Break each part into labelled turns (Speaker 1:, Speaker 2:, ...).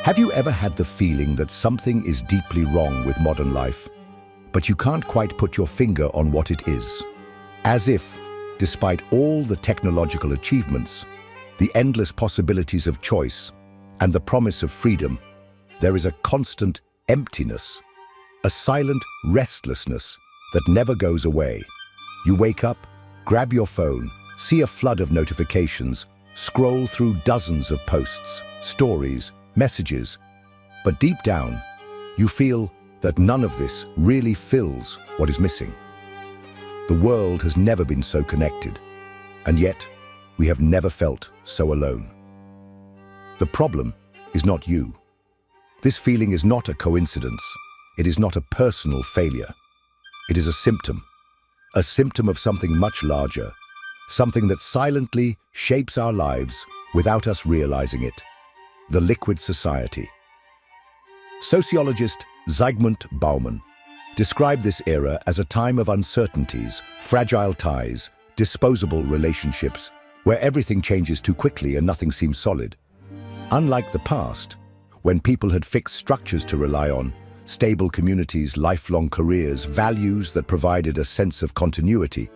Speaker 1: Have you ever had the feeling that something is deeply wrong with modern life, but you can't quite put your finger on what it is? As if, despite all the technological achievements, the endless possibilities of choice, and the promise of freedom, there is a constant emptiness, a silent restlessness that never goes away. You wake up, grab your phone, see a flood of notifications, scroll through dozens of posts, stories, messages, but deep down, you feel that none of this really fills what is missing. The world has never been so connected, and yet we have never felt so alone. The problem is not you. This feeling is not a coincidence. It is not a personal failure. It is a symptom of something much larger, something that silently shapes our lives without us realizing it. The liquid society. Sociologist Zygmunt Bauman described this era as a time of uncertainties, fragile ties, disposable relationships, where everything changes too quickly and nothing seems solid. Unlike the past, when people had fixed structures to rely on, stable communities, lifelong careers, values that provided a sense of continuity,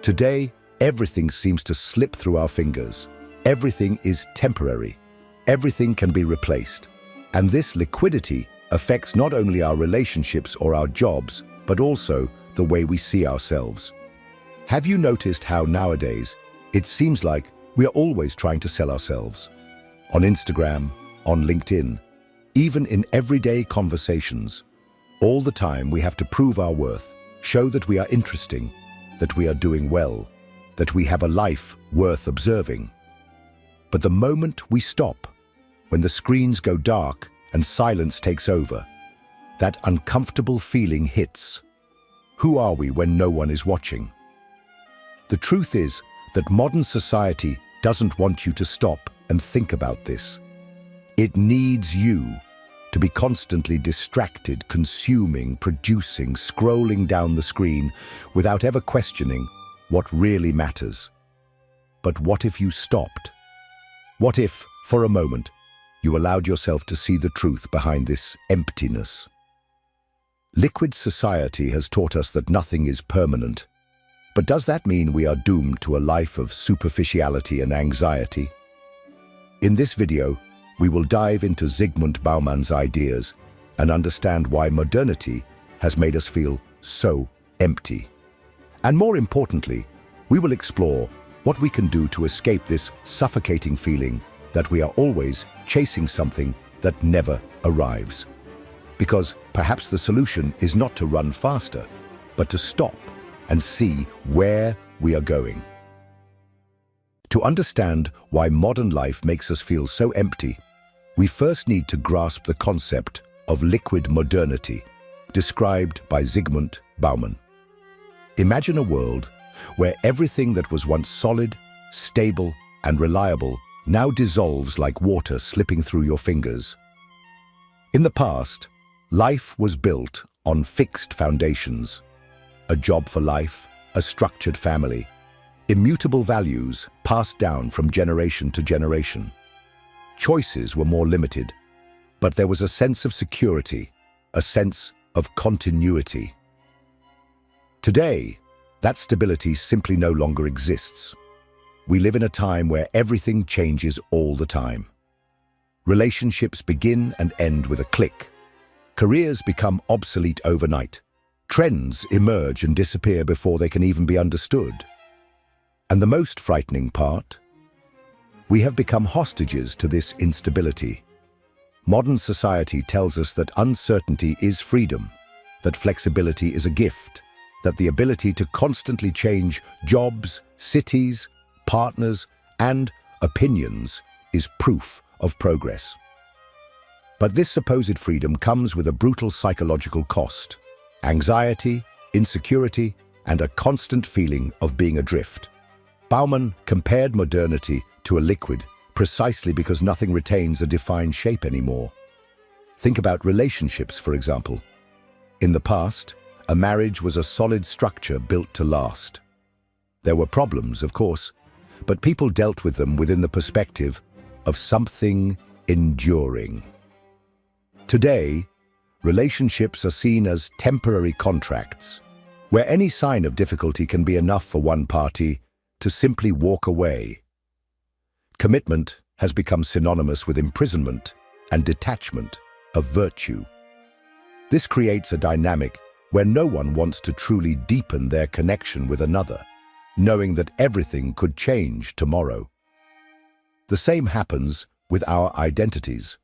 Speaker 1: today everything seems to slip through our fingers. Everything is temporary. Everything can be replaced. And this liquidity affects not only our relationships or our jobs, but also the way we see ourselves. Have you noticed how nowadays it seems like we are always trying to sell ourselves? On Instagram, on LinkedIn, even in everyday conversations. All the time we have to prove our worth, show that we are interesting, that we are doing well, that we have a life worth observing. But the moment we stop, when the screens go dark and silence takes over, that uncomfortable feeling hits. Who are we when no one is watching? The truth is that modern society doesn't want you to stop and think about this. It needs you to be constantly distracted, consuming, producing, scrolling down the screen without ever questioning what really matters. But what if you stopped? What if, for a moment, you allowed yourself to see the truth behind this emptiness? Liquid society has taught us that nothing is permanent. But does that mean we are doomed to a life of superficiality and anxiety? In this video, we will dive into Zygmunt Bauman's ideas and understand why modernity has made us feel so empty. And more importantly, we will explore what we can do to escape this suffocating feeling that we are always chasing something that never arrives. Because perhaps the solution is not to run faster, but to stop and see where we are going. To understand why modern life makes us feel so empty, we first need to grasp the concept of liquid modernity, described by Zygmunt Bauman. Imagine a world where everything that was once solid, stable, and reliable now dissolves like water slipping through your fingers. In the past, life was built on fixed foundations. A job for life, a structured family, immutable values passed down from generation to generation. Choices were more limited, but there was a sense of security, a sense of continuity. Today, that stability simply no longer exists. We live in a time where everything changes all the time. Relationships begin and end with a click. Careers become obsolete overnight. Trends emerge and disappear before they can even be understood. And the most frightening part? We have become hostages to this instability. Modern society tells us that uncertainty is freedom, that flexibility is a gift, that the ability to constantly change jobs, cities, partners, and opinions is proof of progress. But this supposed freedom comes with a brutal psychological cost: anxiety, insecurity, and a constant feeling of being adrift. Bauman compared modernity to a liquid precisely because nothing retains a defined shape anymore. Think about relationships, for example. In the past, a marriage was a solid structure built to last. There were problems, of course, but people dealt with them within the perspective of something enduring. Today, relationships are seen as temporary contracts, where any sign of difficulty can be enough for one party to simply walk away. Commitment has become synonymous with imprisonment and detachment of virtue. This creates a dynamic where no one wants to truly deepen their connection with another, knowing that everything could change tomorrow. The same happens with our identities.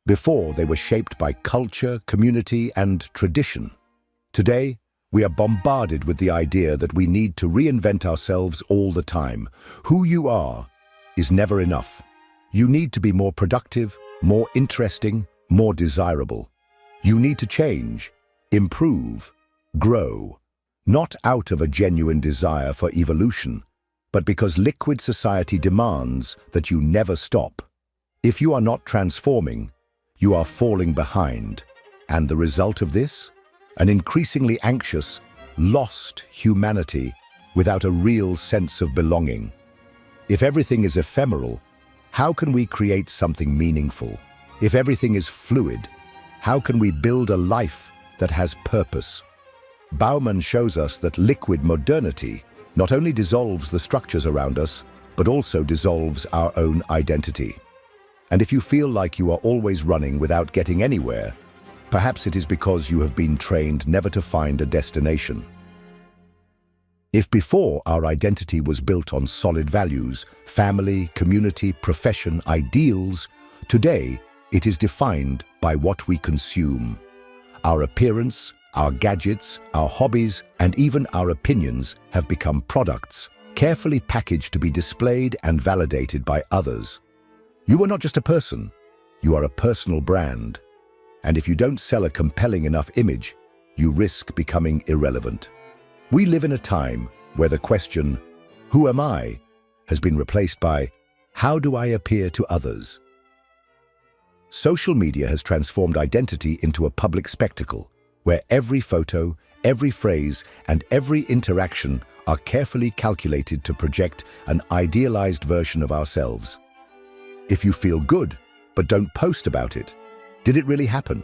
Speaker 1: Before, they were shaped by culture, community, and tradition. Today, we are bombarded with the idea that we need to reinvent ourselves all the time. Who you are is never enough. You need to be more productive, more interesting, more desirable. You need to change, improve, grow, not out of a genuine desire for evolution, but because liquid society demands that you never stop. If you are not transforming, you are falling behind. And the result of this? An increasingly anxious, lost humanity without a real sense of belonging. If everything is ephemeral, how can we create something meaningful? If everything is fluid, how can we build a life that has purpose? Bauman shows us that liquid modernity not only dissolves the structures around us, but also dissolves our own identity. And if you feel like you are always running without getting anywhere, perhaps it is because you have been trained never to find a destination. If before our identity was built on solid values, family, community, profession, ideals, today it is defined by what we consume. Our appearance, our gadgets, our hobbies, and even our opinions have become products, carefully packaged to be displayed and validated by others. You are not just a person, you are a personal brand. And if you don't sell a compelling enough image, you risk becoming irrelevant. We live in a time where the question, "Who am I?" has been replaced by, "How do I appear to others?" Social media has transformed identity into a public spectacle, where every photo, every phrase, and every interaction are carefully calculated to project an idealized version of ourselves. If you feel good, but don't post about it, did it really happen?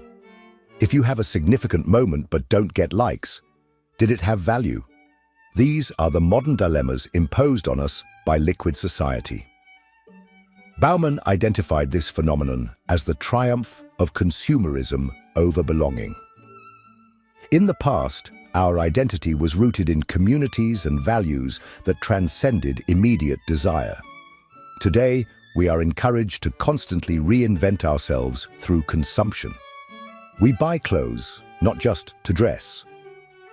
Speaker 1: If you have a significant moment but don't get likes, did it have value? These are the modern dilemmas imposed on us by liquid society. Bauman identified this phenomenon as the triumph of consumerism over belonging. In the past, our identity was rooted in communities and values that transcended immediate desire. Today, we are encouraged to constantly reinvent ourselves through consumption. We buy clothes, not just to dress,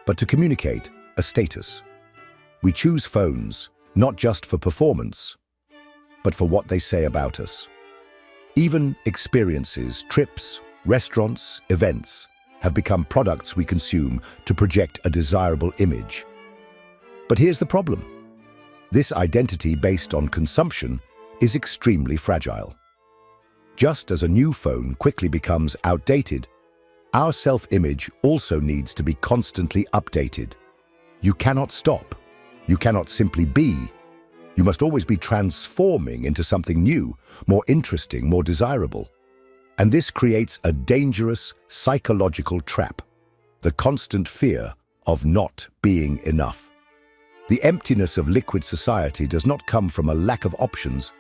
Speaker 1: but to communicate a status. We choose phones, not just for performance, but for what they say about us. Even experiences, trips, restaurants, events have become products we consume to project a desirable image. But here's the problem. This identity based on consumption is extremely fragile. Just as a new phone quickly becomes outdated, our self-image also needs to be constantly updated. You cannot stop. You cannot simply be. You must always be transforming into something new, more interesting, more desirable. And this creates a dangerous psychological trap, the constant fear of not being enough. The emptiness of liquid society does not come from a lack of options,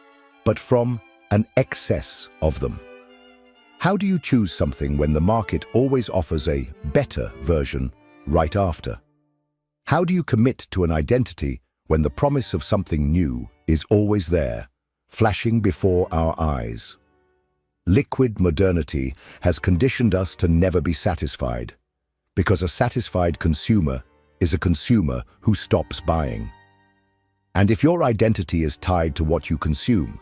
Speaker 1: but from an excess of them. How do you choose something when the market always offers a better version right after? How do you commit to an identity when the promise of something new is always there, flashing before our eyes? Liquid modernity has conditioned us to never be satisfied, because a satisfied consumer is a consumer who stops buying. And if your identity is tied to what you consume,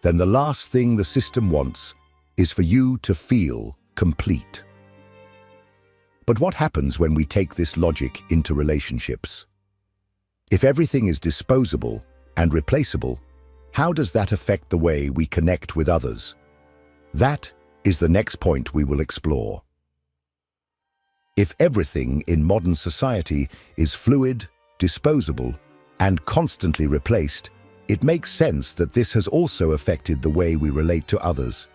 Speaker 1: then the last thing the system wants is for you to feel complete. But what happens when we take this logic into relationships? If everything is disposable and replaceable, how does that affect the way we connect with others? That is the next point we will explore. If everything in modern society is fluid, disposable, and constantly replaced, it makes sense that this has also affected the way we relate to others.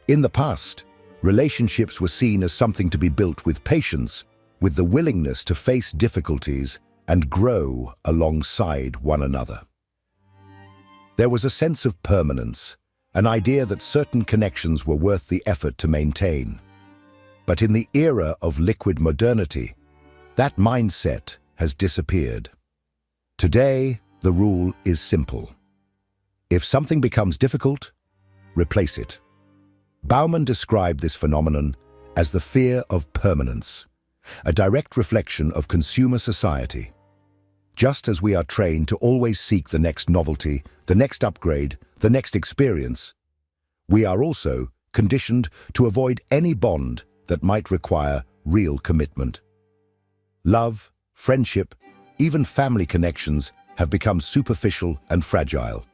Speaker 1: In the past, Relationships were seen as something to be built with patience, with the willingness to face difficulties and grow alongside one another. There was a sense of permanence, an idea that certain connections were worth the effort to maintain. But in the era of liquid modernity, that mindset has disappeared. Today, the rule is simple. If something becomes difficult, replace it. Bauman described this phenomenon as the fear of permanence, a direct reflection of consumer society. Just as we are trained to always seek the next novelty, the next upgrade, the next experience, we are also conditioned to avoid any bond that might require real commitment. Love, friendship, even family connections have become superficial and fragile.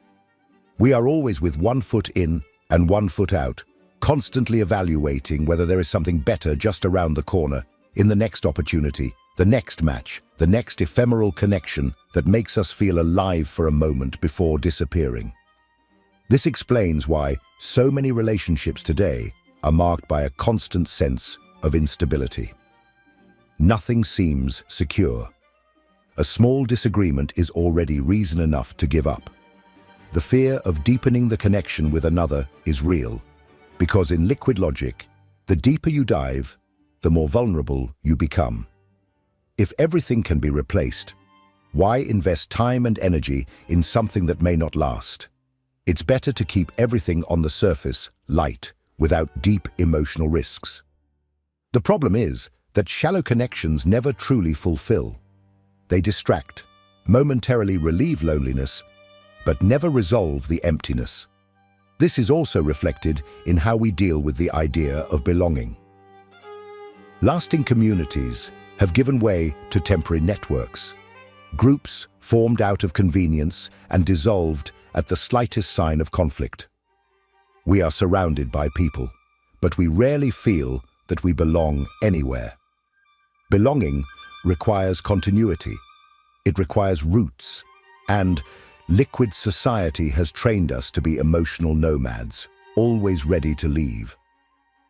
Speaker 1: We are always with one foot in and one foot out, constantly evaluating whether there is something better just around the corner, in the next opportunity, the next match, the next ephemeral connection that makes us feel alive for a moment before disappearing. This explains why so many relationships today are marked by a constant sense of instability. Nothing seems secure. A small disagreement is already reason enough to give up. The fear of deepening the connection with another is real, because in liquid logic, the deeper you dive, the more vulnerable you become. If everything can be replaced, why invest time and energy in something that may not last? It's better to keep everything on the surface light, without deep emotional risks. The problem is that shallow connections never truly fulfill. They distract, momentarily relieve loneliness, but never resolve the emptiness. This is also reflected in how we deal with the idea of belonging. Lasting communities have given way to temporary networks. Groups formed out of convenience and dissolved at the slightest sign of conflict. We are surrounded by people, but we rarely feel that we belong anywhere. Belonging requires continuity. It requires roots, and liquid society has trained us to be emotional nomads, always ready to leave.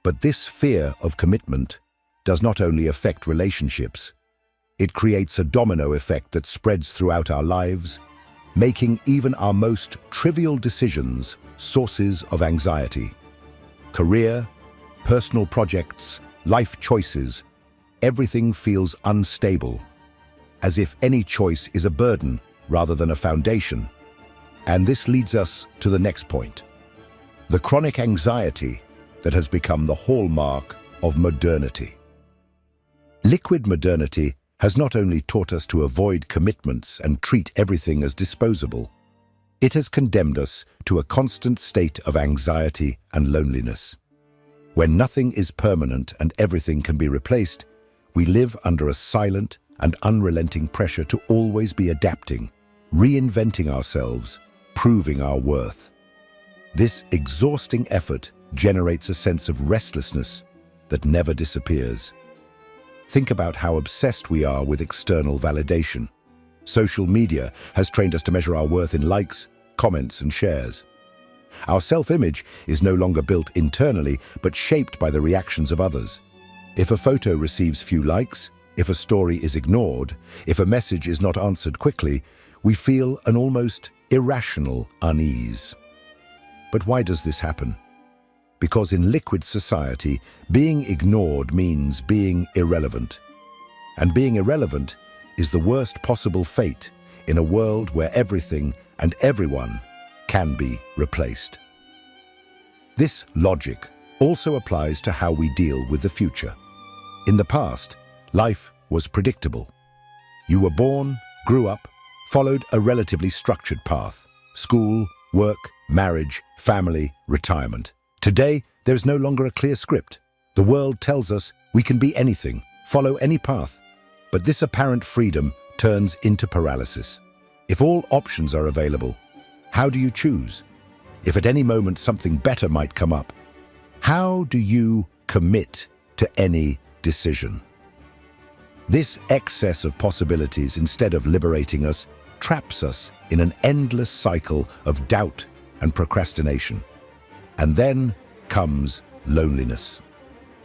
Speaker 1: But this fear of commitment does not only affect relationships, it creates a domino effect that spreads throughout our lives, making even our most trivial decisions sources of anxiety. Career, personal projects, life choices, everything feels unstable, as if any choice is a burden rather than a foundation. And this leads us to the next point: the chronic anxiety that has become the hallmark of modernity. Liquid modernity has not only taught us to avoid commitments and treat everything as disposable, it has condemned us to a constant state of anxiety and loneliness. When nothing is permanent and everything can be replaced, we live under a silent and unrelenting pressure to always be adapting, reinventing ourselves, proving our worth. This exhausting effort generates a sense of restlessness that never disappears. Think about how obsessed we are with external validation. Social media has trained us to measure our worth in likes, comments, and shares. Our self-image is no longer built internally, but shaped by the reactions of others. If a photo receives few likes, if a story is ignored, if a message is not answered quickly, we feel an almost irrational unease. But why does this happen? Because in liquid society, being ignored means being irrelevant. And being irrelevant is the worst possible fate in a world where everything and everyone can be replaced. This logic also applies to how we deal with the future. In the past, life was predictable. You were born, grew up, followed a relatively structured path: school, work, marriage, family, retirement. Today, there is no longer a clear script. The world tells us we can be anything, follow any path. But this apparent freedom turns into paralysis. If all options are available, how do you choose? If at any moment something better might come up, how do you commit to any decision? This excess of possibilities, instead of liberating us, traps us in an endless cycle of doubt and procrastination. And then comes loneliness.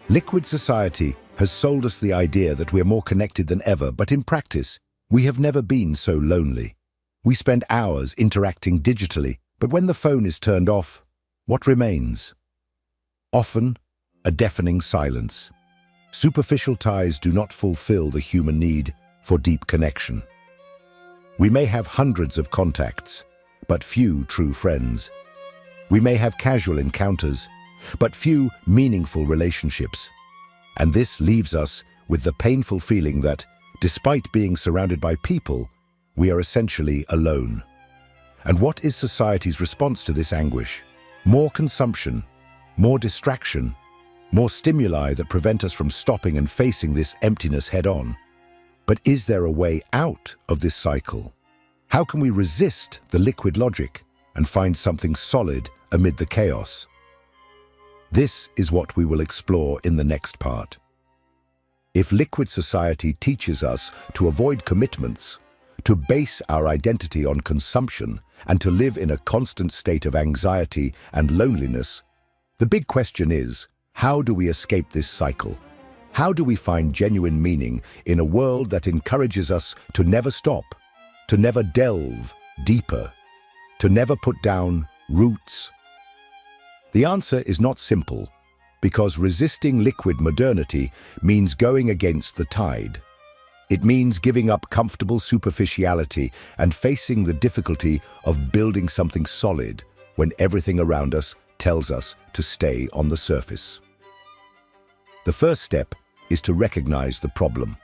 Speaker 1: Liquid society has sold us the idea that we're more connected than ever, but in practice, we have never been so lonely. We spend hours interacting digitally, but when the phone is turned off, what remains? Often, a deafening silence. Superficial ties do not fulfill the human need for deep connection. We may have hundreds of contacts, but few true friends. We may have casual encounters, but few meaningful relationships. And this leaves us with the painful feeling that, despite being surrounded by people, we are essentially alone. And what is society's response to this anguish? More consumption, more distraction, more stimuli that prevent us from stopping and facing this emptiness head-on. But is there a way out of this cycle? How can we resist the liquid logic and find something solid amid the chaos? This is what we will explore in the next part. If liquid society teaches us to avoid commitments, to base our identity on consumption, and to live in a constant state of anxiety and loneliness, the big question is, how do we escape this cycle? How do we find genuine meaning in a world that encourages us to never stop, to never delve deeper, to never put down roots? The answer is not simple, because resisting liquid modernity means going against the tide. It means giving up comfortable superficiality and facing the difficulty of building something solid when everything around us tells us to stay on the surface. The first step is to recognize the problem.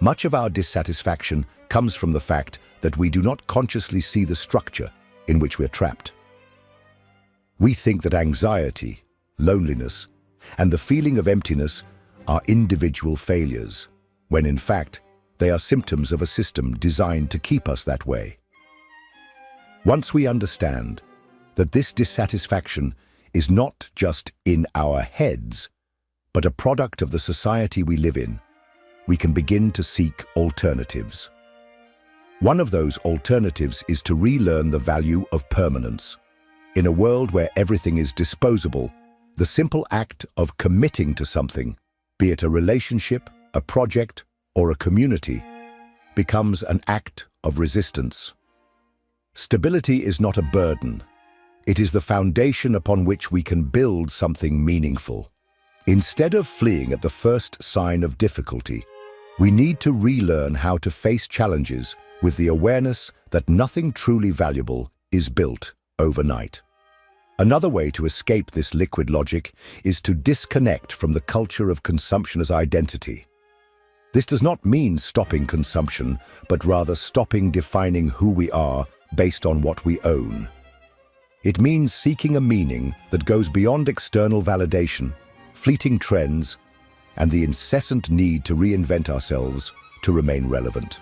Speaker 1: Much of our dissatisfaction comes from the fact that we do not consciously see the structure in which we're trapped. We think that anxiety, loneliness, and the feeling of emptiness are individual failures, when in fact, they are symptoms of a system designed to keep us that way. Once we understand that this dissatisfaction is not just in our heads, but a product of the society we live in, we can begin to seek alternatives. One of those alternatives is to relearn the value of permanence. In a world where everything is disposable, the simple act of committing to something, be it a relationship, a project, or a community, becomes an act of resistance. Stability is not a burden. It is the foundation upon which we can build something meaningful. Instead of fleeing at the first sign of difficulty, we need to relearn how to face challenges with the awareness that nothing truly valuable is built overnight. Another way to escape this liquid logic is to disconnect from the culture of consumption as identity. This does not mean stopping consumption, but rather stopping defining who we are based on what we own. It means seeking a meaning that goes beyond external validation, fleeting trends, and the incessant need to reinvent ourselves to remain relevant.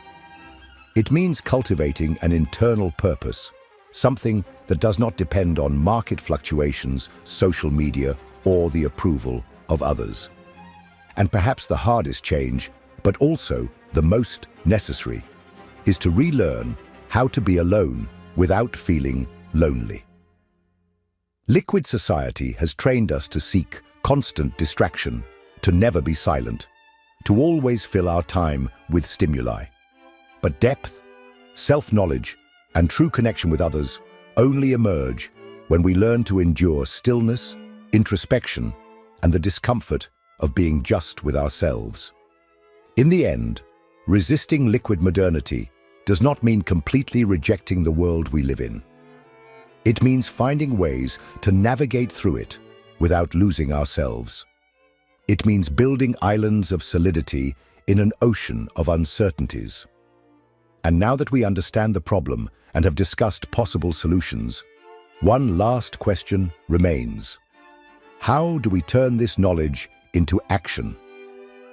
Speaker 1: It means cultivating an internal purpose, something that does not depend on market fluctuations, social media, or the approval of others. And perhaps the hardest change, but also the most necessary, is to relearn how to be alone without feeling lonely. Liquid society has trained us to seek constant distraction, to never be silent, to always fill our time with stimuli. But depth, self-knowledge, and true connection with others only emerge when we learn to endure stillness, introspection, and the discomfort of being just with ourselves. In the end, resisting liquid modernity does not mean completely rejecting the world we live in. It means finding ways to navigate through it without losing ourselves. It means building islands of solidity in an ocean of uncertainties. And now that we understand the problem and have discussed possible solutions, one last question remains. How do we turn this knowledge into action?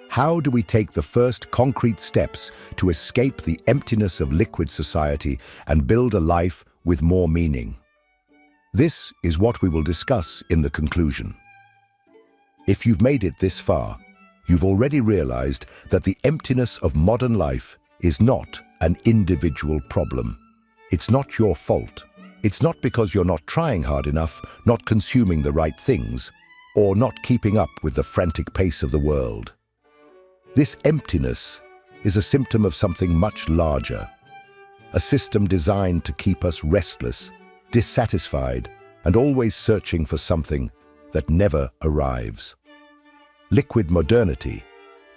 Speaker 1: How do we take the first concrete steps to escape the emptiness of liquid society and build a life with more meaning? This is what we will discuss in the conclusion. If you've made it this far, you've already realized that the emptiness of modern life is not an individual problem. It's not your fault. It's not because you're not trying hard enough, not consuming the right things. or not keeping up with the frantic pace of the world. This emptiness is a symptom of something much larger, a system designed to keep us restless, dissatisfied, and always searching for something that never arrives. Liquid modernity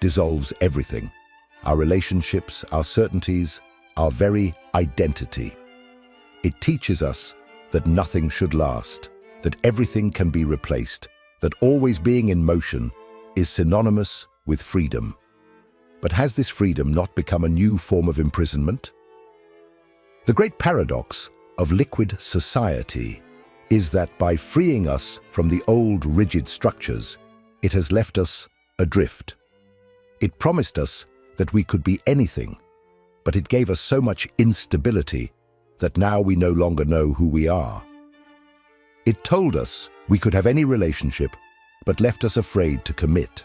Speaker 1: dissolves everything: our relationships, our certainties, our very identity. It teaches us that nothing should last, that everything can be replaced, that always being in motion is synonymous with freedom. But has this freedom not become a new form of imprisonment? The great paradox of liquid society is that by freeing us from the old rigid structures, it has left us adrift. It promised us that we could be anything, but it gave us so much instability that now we no longer know who we are. It told us we could have any relationship, but left us afraid to commit.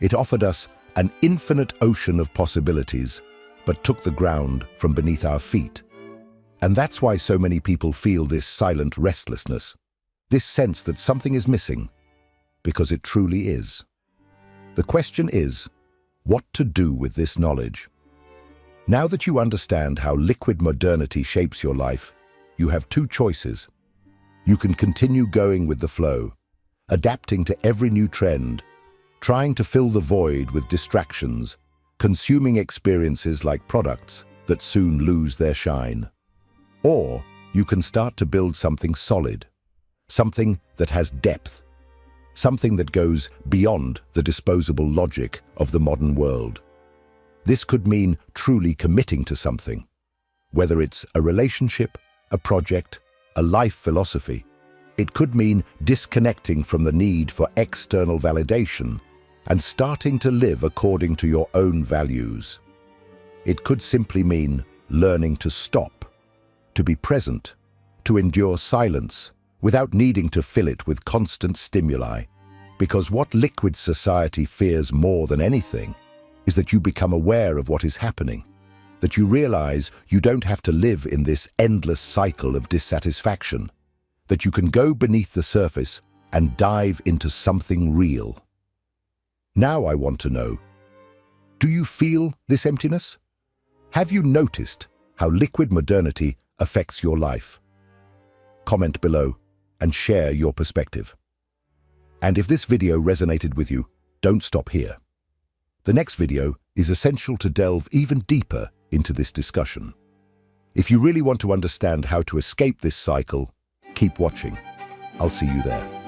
Speaker 1: It offered us an infinite ocean of possibilities, but took the ground from beneath our feet. And that's why so many people feel this silent restlessness, this sense that something is missing, because it truly is. The question is, what to do with this knowledge? Now that you understand how liquid modernity shapes your life, you have two choices. You can continue going with the flow, adapting to every new trend, trying to fill the void with distractions, consuming experiences like products that soon lose their shine. Or you can start to build something solid, something that has depth, something that goes beyond the disposable logic of the modern world. This could mean truly committing to something, whether it's a relationship, a project, a life philosophy. It could mean disconnecting from the need for external validation and starting to live according to your own values. It could simply mean learning to stop, to be present, to endure silence without needing to fill it with constant stimuli. Because what liquid society fears more than anything is that you become aware of what is happening, that you realize you don't have to live in this endless cycle of dissatisfaction, that you can go beneath the surface and dive into something real. Now I want to know, do you feel this emptiness? Have you noticed how liquid modernity affects your life? Comment below and share your perspective. And if this video resonated with you, don't stop here. The next video is essential to delve even deeper into this discussion. If you really want to understand how to escape this cycle, keep watching. I'll see you there.